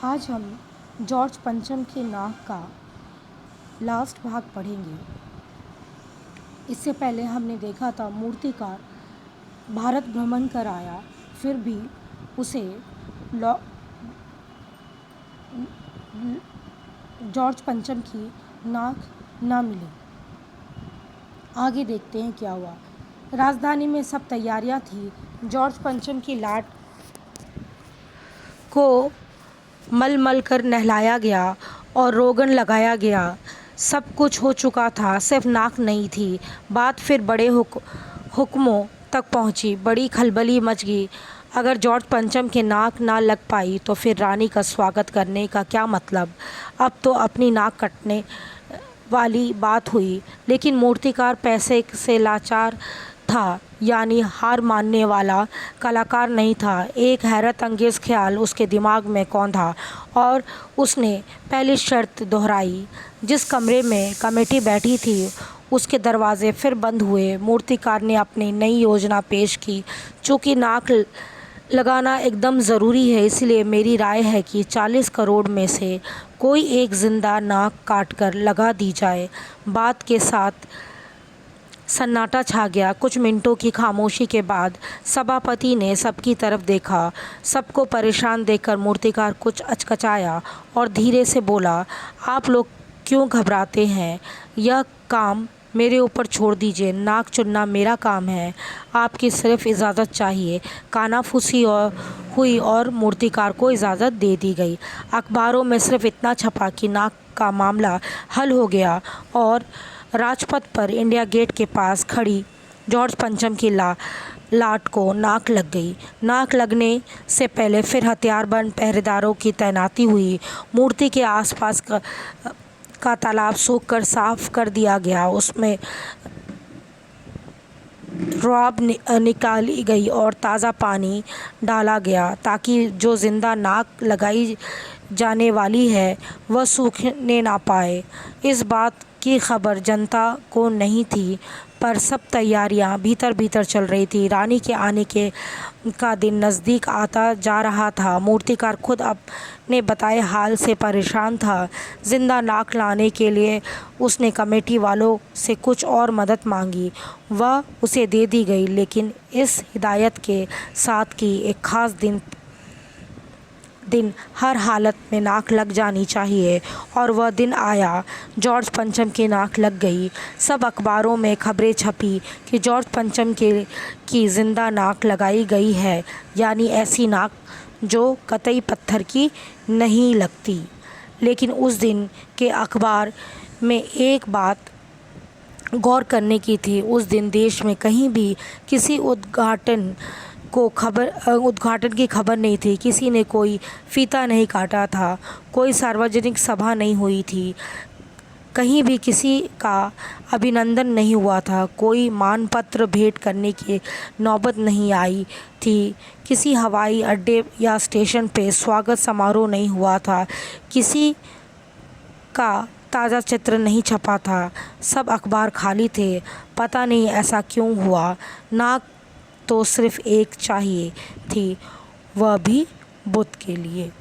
आज हम जॉर्ज पंचम के नाक का लास्ट भाग पढ़ेंगे। इससे पहले हमने देखा था मूर्तिकार भारत भ्रमण कर आया, फिर भी उसे जॉर्ज पंचम की नाक ना मिली। आगे देखते हैं क्या हुआ। राजधानी में सब तैयारियां थी। जॉर्ज पंचम की लाट को मल कर नहलाया गया और रोगन लगाया गया। सब कुछ हो चुका था, सिर्फ नाक नहीं थी। बात फिर बड़े हुक्मों तक पहुंची। बड़ी खलबली मच गई। अगर जॉर्ज पंचम के नाक ना लग पाई तो फिर रानी का स्वागत करने का क्या मतलब। अब तो अपनी नाक कटने वाली बात हुई। लेकिन मूर्तिकार पैसे से लाचार था, यानी हार मानने वाला कलाकार नहीं था। एक हैरत अंगेज़ ख्याल उसके दिमाग में कौंधा और उसने पहली शर्त दोहराई। जिस कमरे में कमेटी बैठी थी उसके दरवाजे फिर बंद हुए। मूर्तिकार ने अपनी नई योजना पेश की। चूँकि नाक लगाना एकदम ज़रूरी है, इसलिए मेरी राय है कि 40 करोड़ में से कोई एक जिंदा नाक काट कर लगा दी जाए। बात के साथ सन्नाटा छा गया। कुछ मिनटों की खामोशी के बाद सभापति ने सबकी तरफ देखा। सबको परेशान देखकर मूर्तिकार कुछ अचकचाया और धीरे से बोला, आप लोग क्यों घबराते हैं? यह काम मेरे ऊपर छोड़ दीजिए। नाक चुनना मेरा काम है, आपकी सिर्फ इजाज़त चाहिए। कानाफूसी हुई और मूर्तिकार को इजाज़त दे दी गई। अखबारों में सिर्फ इतना छपा कि नाक का मामला हल हो गया और राजपथ पर इंडिया गेट के पास खड़ी जॉर्ज पंचम की लाट को नाक लग गई। नाक लगने से पहले फिर हथियारबंद पहरेदारों की तैनाती हुई। मूर्ति के आसपास का तालाब सूख कर साफ कर दिया गया। उसमें रॉब निकाली गई और ताज़ा पानी डाला गया ताकि जो जिंदा नाक लगाई जाने वाली है वह सूखने ना पाए। इस बात की खबर जनता को नहीं थी, पर सब तैयारियां भीतर भीतर चल रही थी। रानी के आने का दिन नज़दीक आता जा रहा था। मूर्तिकार खुद अपने बताए हाल से परेशान था। जिंदा नाक लाने के लिए उसने कमेटी वालों से कुछ और मदद मांगी। वह उसे दे दी गई, लेकिन इस हिदायत के साथ कि एक ख़ास दिन हर हालत में नाक लग जानी चाहिए। और वह दिन आया। जॉर्ज पंचम की नाक लग गई। सब अखबारों में खबरें छपी कि जॉर्ज पंचम की जिंदा नाक लगाई गई है, यानी ऐसी नाक जो कतई पत्थर की नहीं लगती। लेकिन उस दिन के अखबार में एक बात गौर करने की थी। उस दिन देश में कहीं भी किसी उद्घाटन की खबर नहीं थी। किसी ने कोई फीता नहीं काटा था, कोई सार्वजनिक सभा नहीं हुई थी, कहीं भी किसी का अभिनंदन नहीं हुआ था, कोई मानपत्र भेंट करने की नौबत नहीं आई थी, किसी हवाई अड्डे या स्टेशन पे स्वागत समारोह नहीं हुआ था, किसी का ताज़ा चित्र नहीं छपा था। सब अखबार खाली थे। पता नहीं ऐसा क्यों हुआ। नाक तो सिर्फ एक चाहिए थी, वह भी बुद्ध के लिए।